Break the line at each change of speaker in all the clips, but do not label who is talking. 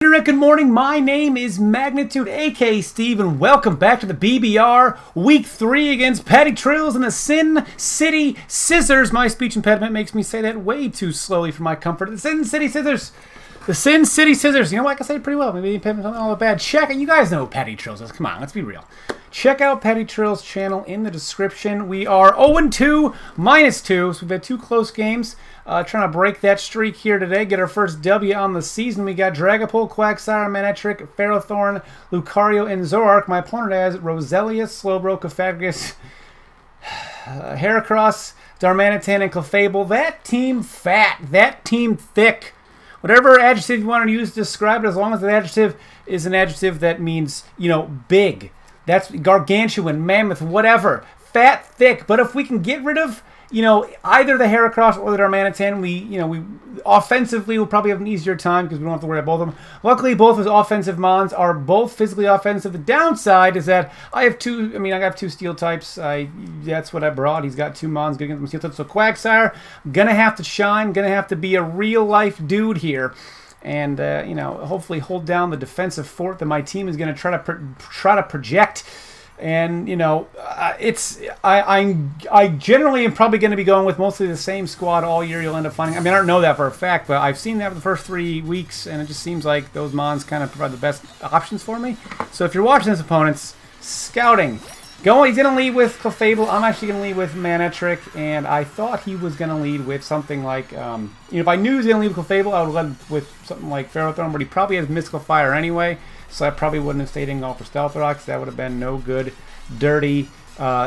Good morning, my name is Magnitude, aka Steve, and welcome back to the BBR Week 3 against PattyTrills and the Sin City Scizors. My speech impediment makes me say that way too slowly for my comfort. The Sin City Scizors. The Sin City Scizors. You know what? I can say it pretty well. Maybe the impediment's not all that bad. Check, and you guys know who PattyTrills is. Come on, let's be real. Check out PattyTrills' channel in the description. We are 0-2, -2, so we've had 2 close games. Trying to break that streak here today. Get our first W on the season. We got Dragapult, Quagsire, Manectric, Ferrothorn, Lucario, and Zoroark. My opponent has Roselia, Slowbro, Cofagrigus, Heracross, Darmanitan, and Clefable. That team fat. That team thick. Whatever adjective you want to use to describe it, as long as the adjective is an adjective that means, you know, big. That's gargantuan, mammoth, whatever. Fat, thick. But if we can get rid of, you know, either the Heracross or the Darmanitan, we offensively will probably have an easier time because we don't have to worry about both of them. Luckily, both his offensive mons are both physically offensive. The downside is that I have two. I have 2 steel types. That's what I brought. He's got 2 mons good against my steel types. So Quagsire, gonna have to shine. Gonna have to be a real life dude here. And you know, hopefully hold down the defensive fort that my team is going to try to project. And you know, I generally am probably going to be going with mostly the same squad all year. You'll end up finding. I mean, I don't know that for a fact, but I've seen that for the first 3 weeks, and it just seems like those mons kind of provide the best options for me. So if you're watching this opponent's scouting, he's going to lead with Clefable. I'm actually going to lead with Manectric, and I thought he was going to lead with something like, you know, if I knew he was going to lead with Clefable, I would have led with something like Ferrothorn, but he probably has Mystical Fire anyway, so I probably wouldn't have stayed in all for Stealth Rocks. That would have been no good, dirty,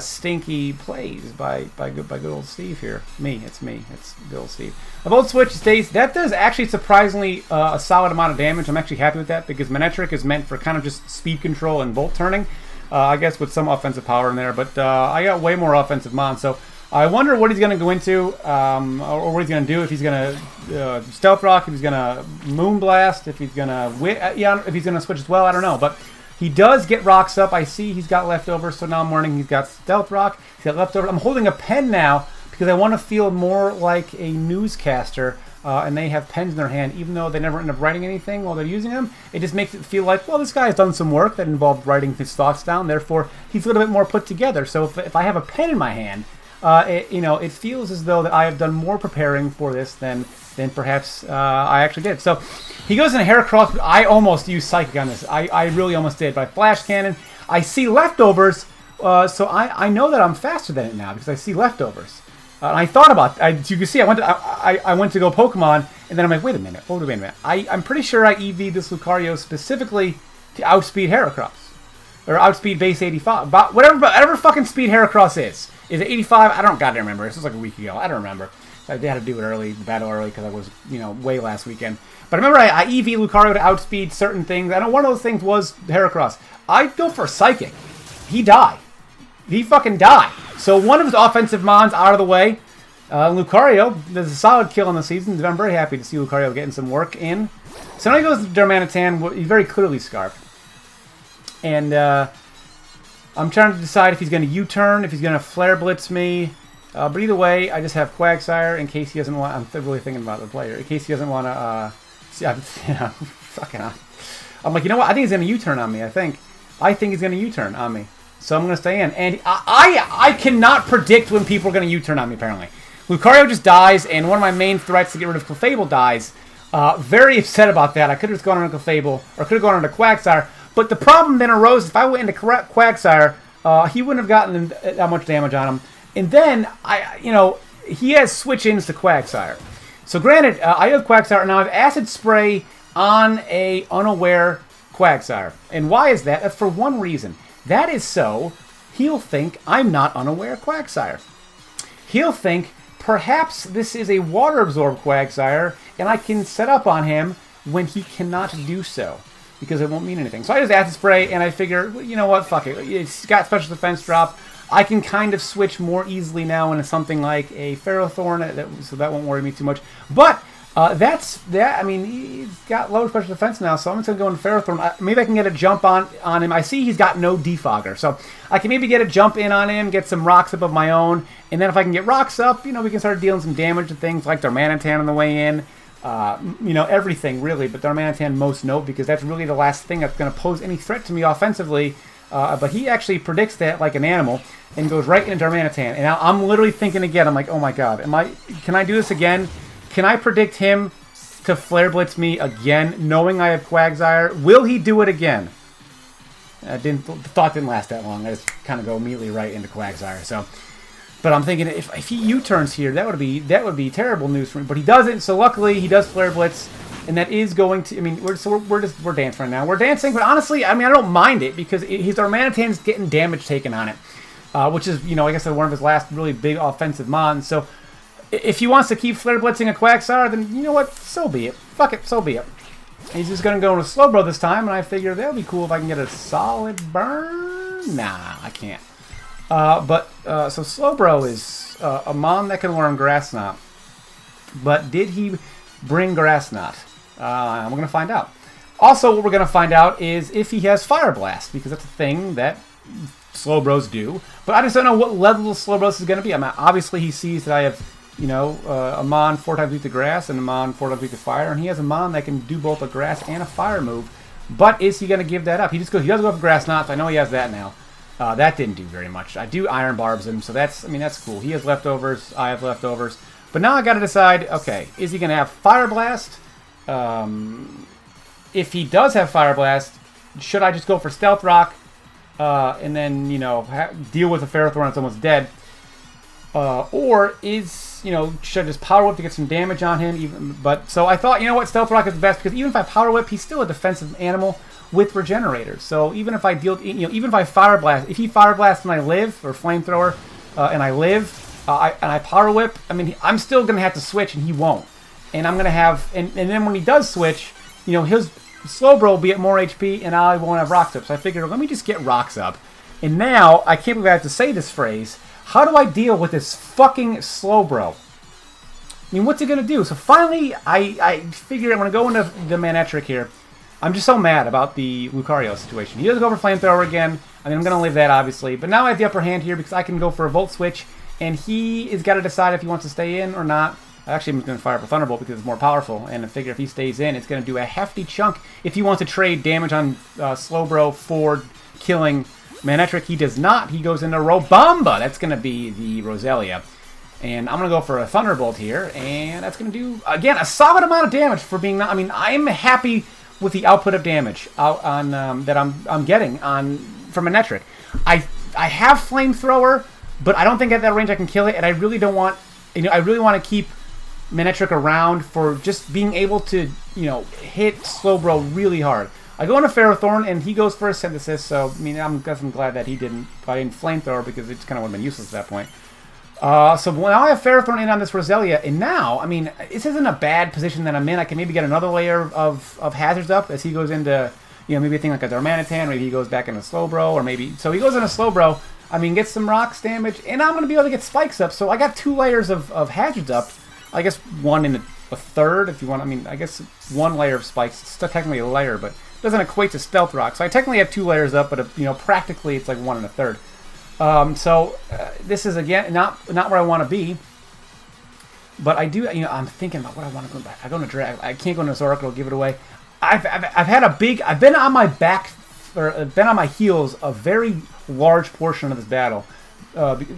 stinky plays by good old Steve here. It's good old Steve. A Volt Switch stays. That does actually surprisingly a solid amount of damage. I'm actually happy with that because Manectric is meant for kind of just speed control and Volt turning. I guess with some offensive power in there, but I got way more offensive mons. So I wonder what he's going to go into, or what he's going to do. If he's going to Stealth Rock, if he's going to Moonblast, if he's going to if he's going to switch as well. I don't know, but he does get rocks up. I see he's got leftovers, so now I'm learning he's got Stealth Rock. He's got leftovers. I'm holding a pen now because I want to feel more like a newscaster. And they have pens in their hand, even though they never end up writing anything while they're using them. It just makes it feel like, well, this guy has done some work that involved writing his thoughts down. Therefore, he's a little bit more put together. So if I have a pen in my hand, it feels as though that I have done more preparing for this than perhaps I actually did. So he goes in a Heracross. I almost used Psychic on this. I really almost did. But I Flash Cannon. I see leftovers, so I know that I'm faster than it now because I see leftovers. I thought about, as you can see, I went to go Pokemon, and then I'm like, wait a minute. I'm pretty sure I EV'd this Lucario specifically to outspeed Heracross. Or outspeed base 85. About whatever fucking speed Heracross is. Is it 85? I don't goddamn remember. This was like a week ago. I don't remember. I had to do it early, the battle early, because I was, you know, way last weekend. But I remember I EV Lucario to outspeed certain things. I know one of those things was Heracross. I go for Psychic. He died. He fucking died. So one of his offensive mons out of the way. Lucario, there's a solid kill on the season. I'm very happy to see Lucario getting some work in. So now he goes to Darmanitan. He's very clearly Scarfed. And I'm trying to decide if he's going to U-turn, if he's going to Flare Blitz me. But either way, I just have Quagsire in case he doesn't want... I'm really thinking about the player. In case he doesn't want to... fucking... I'm like, you know what? I think he's going to U-turn on me, I think he's going to U-turn on me. So I'm going to stay in. And I cannot predict when people are going to U-turn on me, apparently. Lucario just dies, and one of my main threats to get rid of Clefable dies. Very upset about that. I could have just gone on Clefable, or could have gone on to Quagsire. But the problem then arose, if I went into Quagsire, he wouldn't have gotten that much damage on him. And then, he has switch-ins to Quagsire. So granted, I have Quagsire, and now I have Acid Spray on a unaware Quagsire. And why is that? That's for one reason. That is so he'll think I'm not unaware Quagsire. He'll think perhaps this is a water-absorbed Quagsire, and I can set up on him when he cannot do so, because it won't mean anything. So I just Acid Spray, and I figure, you know what, fuck it. It's got Special Defense drop. I can kind of switch more easily now into something like a Ferrothorn, so that won't worry me too much. But that's that. I mean, he's got low special defense now, so I'm just going to go into Ferrothorn. Maybe I can get a jump on him. I see he's got no defogger, so I can maybe get a jump in on him, get some rocks up of my own, and then if I can get rocks up, we can start dealing some damage to things like Darmanitan on the way in. you know, everything really, but Darmanitan most note, because that's really the last thing that's going to pose any threat to me offensively. But he actually predicts that like an animal and goes right into Darmanitan. And now I'm literally thinking again, I'm like, oh my god, can I do this again? Can I predict him to Flare Blitz me again, knowing I have Quagsire? Will he do it again? The thought didn't last that long. I just kind of go immediately right into Quagsire. So, but I'm thinking if he U-turns here, that would be terrible news for me. But he doesn't. So luckily he does Flare Blitz, and that is going to. I mean, we're dancing right now. We're dancing, but honestly, I mean, I don't mind it because his Darmanitan's getting damage taken on it, which is, you know, like I said, one of his last really big offensive mons. So if he wants to keep Flare Blitzing a Quagsire, then you know what? So be it. Fuck it. So be it. He's just going to go into Slowbro this time, and I figure that would be cool if I can get a solid burn. Nah, I can't. So Slowbro is a mon that can learn Grass Knot. But did he bring Grass Knot? We're going to find out. Also, what we're going to find out is if he has Fire Blast, because that's a thing that Slowbros do. But I just don't know what level of Slowbros is going to be. I mean, obviously, he sees that I have, you know, a mon 4 times weak to Grass and a mon 4 times weak to Fire, and he has a mon that can do both a Grass and a Fire move. But is he going to give that up? He does go for Grass Knots. I know he has that now. That didn't do very much. I do Iron Barbs him, so that's cool. He has leftovers. I have leftovers. But now I got to decide, okay, is he going to have Fire Blast? If he does have Fire Blast, should I just go for Stealth Rock and then, you know, deal with a Ferrothorn that's almost dead? Or is, you know, should I just Power Whip to get some damage on him? So I thought, you know what, Stealth Rock is the best, because even if I Power Whip, he's still a defensive animal with Regenerators. So even if I even if I Fire Blast, if he Fire Blast and I live, or Flamethrower, and I live, and I Power Whip, I mean, I'm still going to have to switch, and he won't. And I'm going to have, and then when he does switch, you know, his Slowbro will be at more HP, and I won't have Rocks up. So I figured, let me just get Rocks up. And now, I can't believe I have to say this phrase, how do I deal with this fucking Slowbro? I mean, what's he going to do? So finally, I figure I'm going to go into the Manectric here. I'm just so mad about the Lucario situation. He doesn't go for Flamethrower again. I mean, I'm going to leave that, obviously. But now I have the upper hand here because I can go for a Volt Switch, and he has got to decide if he wants to stay in or not. Actually, I'm going to fire up a Thunderbolt because it's more powerful, and I figure if he stays in, it's going to do a hefty chunk. If he wants to trade damage on Slowbro for killing Manectric, he does not. He goes into Robamba. That's going to be the Roselia. And I'm going to go for a Thunderbolt here, and that's going to do, again, a solid amount of damage for being not... I mean, I'm happy with the output of damage on that I'm getting from Manectric. I have Flamethrower, but I don't think at that range I can kill it, and I really don't want... You know, I really want to keep Manectric around for just being able to, you know, hit Slowbro really hard. I go into Ferrothorn, and he goes for a Synthesis, so, I mean, I'm glad that he didn't. I didn't Flamethrower, because it just kind of would have been useless at that point. So now I have Ferrothorn in on this Roselia, and now, I mean, this isn't a bad position that I'm in. I can maybe get another layer of hazards up as he goes into, you know, maybe a thing like a Darmanitan, maybe he goes back into Slowbro, or maybe... So he goes into Slowbro, I mean, gets some Rocks damage, and I'm going to be able to get Spikes up, so I got 2 layers of hazards up. I guess 1 and a third, if you want. I mean, I guess 1 layer of Spikes. It's still technically a layer, but it doesn't equate to Stealth Rock. So I technically have 2 layers up, but, you know, practically it's like 1 and a third. This is, again, not where I want to be. But I do, you know, I'm thinking about what I want to go back. I go into Drag. I can't go into Zoroark, it'll give it away. I've had a big... I've been on my back, or been on my heels a very large portion of this battle.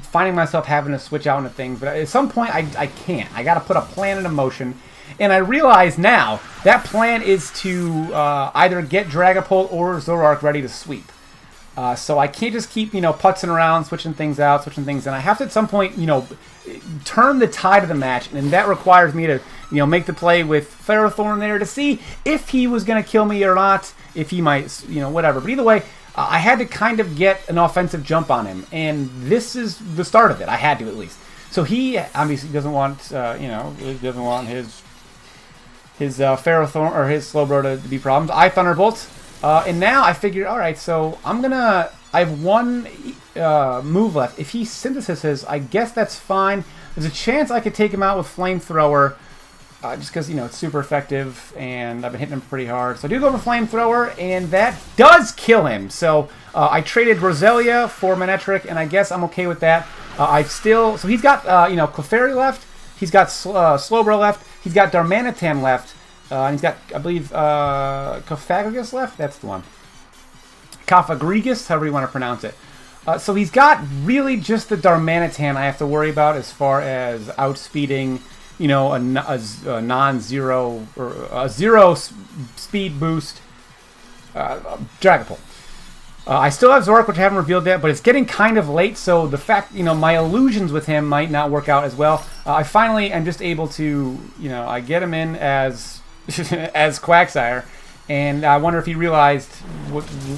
Finding myself having to switch out into things, but at some point I can't. I got to put a plan into motion, and I realize now that plan is to either get Dragapult or Zoroark ready to sweep. So I can't just keep, you know, putzing around, switching things out, switching things in. I have to at some point, you know, turn the tide of the match, and that requires me to, you know, make the play with Ferrothorn there to see if he was going to kill me or not, if he might, you know, whatever. But either way, I had to kind of get an offensive jump on him, and this is the start of it. I had to, at least. So he obviously doesn't want, you know, he doesn't want his Ferrothorn or his Slowbro to be problems. I Thunderbolt, and now I figured, all right, so I have 1 move left. If he Synthesises, I guess that's fine. There's a chance I could take him out with Flamethrower, just because, you know, it's super effective, and I've been hitting him pretty hard. So I do go for Flamethrower, and that does kill him. So I traded Roselia for Manectric, and I guess I'm okay with that. So he's got, you know, Clefairy left. He's got Slowbro left. He's got Darmanitan left, and he's got, I believe, Cofagrigus left? That's the one. Cofagrigus, however you want to pronounce it. So he's got really just the Darmanitan I have to worry about as far as outspeeding, you know, a non-zero or a zero speed boost Dragapult. I still have Zoroark, which I haven't revealed yet, but it's getting kind of late, so the fact, you know, my illusions with him might not work out as well. I finally am just able to, you know, I get him in as as Quagsire, and I wonder if he realized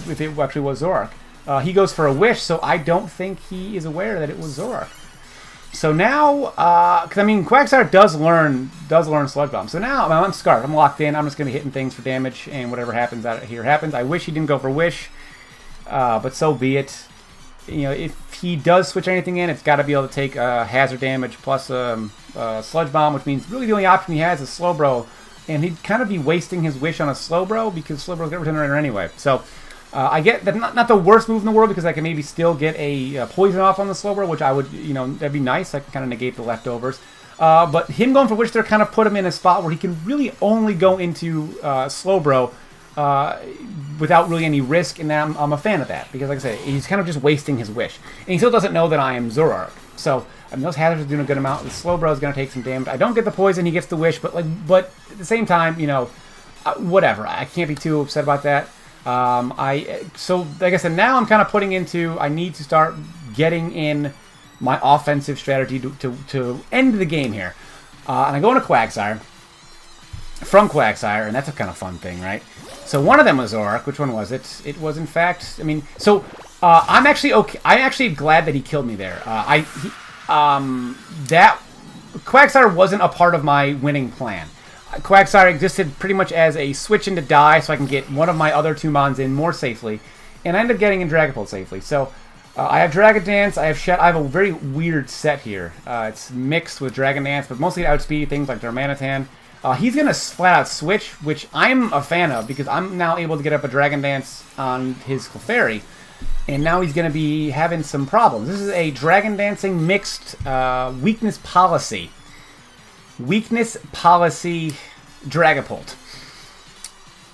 if it actually was Zoroark. He goes for a Wish, so I don't think he is aware that it was Zoroark. So now, because I mean, Quagsire does learn Sludge Bomb. So now I'm scarred. I'm locked in. I'm just going to be hitting things for damage, and whatever happens out here happens. I wish he didn't go for Wish, but so be it. You know, if he does switch anything in, it's got to be able to take hazard damage plus Sludge Bomb, which means really the only option he has is Slowbro, and he'd kind of be wasting his Wish on a Slowbro because Slowbro's got Regenerator anyway. So. I get that not the worst move in the world because I can maybe still get a poison off on the Slowbro, which I would, you know, that'd be nice. I can kind of negate the leftovers. But him going for Wish there kind of put him in a spot where he can really only go into Slowbro without really any risk, and I'm a fan of that because, like I said, he's kind of just wasting his Wish. And he still doesn't know that I am Zoroark. So, I mean, those hazards are doing a good amount. The Slowbro is going to take some damage. I don't get the poison, he gets the Wish, but at the same time, you know, whatever. I can't be too upset about that. So like I said, now I'm kind of putting into, I need to start getting in my offensive strategy to end the game here. And I go into Quagsire, from Quagsire, and that's a kind of fun thing, right? So one of them was Zoroark. Which one was it? It was in fact, I mean, so I'm actually okay. I'm actually glad that he killed me there. That Quagsire wasn't a part of my winning plan. Quagsire existed pretty much as a switch into die so I can get one of my other two Mons in more safely. And I ended up getting in Dragapult safely. So I have Dragon Dance, I have a very weird set here. It's mixed with Dragon Dance, but mostly to outspeed things like Darmanitan. He's going to flat out switch, which I'm a fan of because I'm now able to get up a Dragon Dance on his Clefairy. And now he's going to be having some problems. This is a Dragon Dancing mixed weakness policy. Weakness policy Dragapult.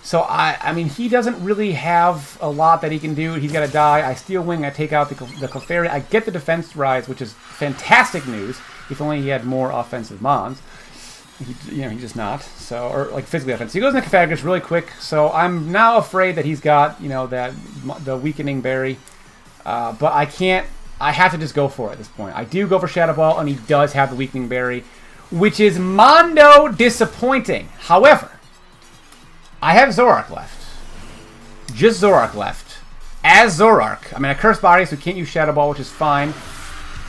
So, I mean, he doesn't really have a lot that he can do. He's got to die. I Steel Wing. I take out the Clefairy. I get the Defense Rise, which is fantastic news. If only he had more offensive Mons. He's just not. So, or like physically offensive. He goes into Cofagrigus really quick. So I'm now afraid that he's got, you know, the Weakening Berry. But I can't. I have to just go for it at this point. I do go for Shadow Ball, and he does have the Weakening Berry, which is mondo disappointing. However, I have Zoroark left. Just Zoroark left. As Zoroark. I mean, I Curse Body, so can't use Shadow Ball, which is fine.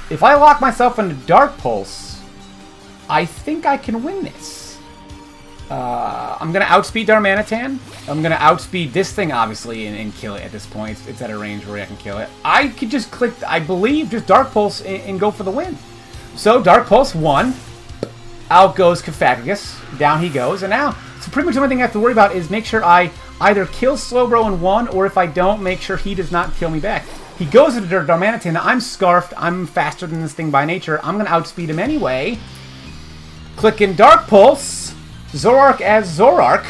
If I lock myself into Dark Pulse, I think I can win this. I'm going to outspeed Darmanitan. I'm going to outspeed this thing, obviously, and kill it at this point. It's at a range where I can kill it. I could just click, I believe, just Dark Pulse and go for the win. So, Dark Pulse 1. Out goes Cofagrigus. Down he goes. And now, so pretty much the only thing I have to worry about is make sure I either kill Slowbro in one, or if I don't, make sure he does not kill me back. He goes into Darmanitan. Now, I'm Scarfed. I'm faster than this thing by nature. I'm going to outspeed him anyway. Click in Dark Pulse. Zoroark as Zoroark.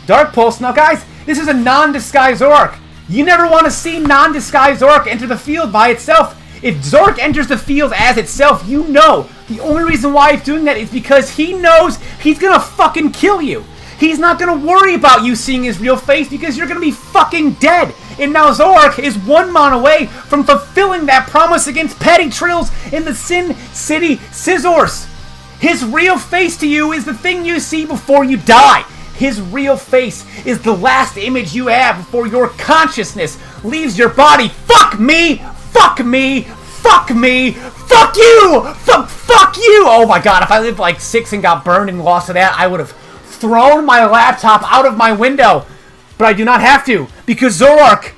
Dark Pulse. Now, guys, this is a non-disguised Zoroark. You never want to see non-disguised Zoroark enter the field by itself. If Zoroark enters the field as itself, you know the only reason why he's doing that is because he knows he's gonna fucking kill you. He's not gonna worry about you seeing his real face because you're gonna be fucking dead. And now Zoroark is one mon away from fulfilling that promise against PattyTrills in the Sin City Scizors. His real face to you is the thing you see before you die. His real face is the last image you have before your consciousness leaves your body. Fuck me! Fuck me! Fuck me! Fuck you! Fuck you! Oh my god, if I lived like 6 and got burned and lost to that, I would have thrown my laptop out of my window. But I do not have to, because Zoroark,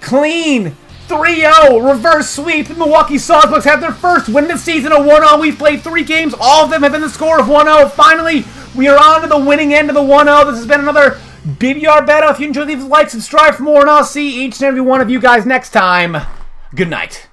clean, 3-0, reverse sweep. The Milwaukee Sawsbucks have their first win of the season, a 1-0. We've played 3 games. All of them have been the score of 1-0. Finally, we are on to the winning end of the 1-0. This has been another BBR battle. If you enjoyed, leave a like, subscribe for more, and I'll see each and every one of you guys next time. Good night.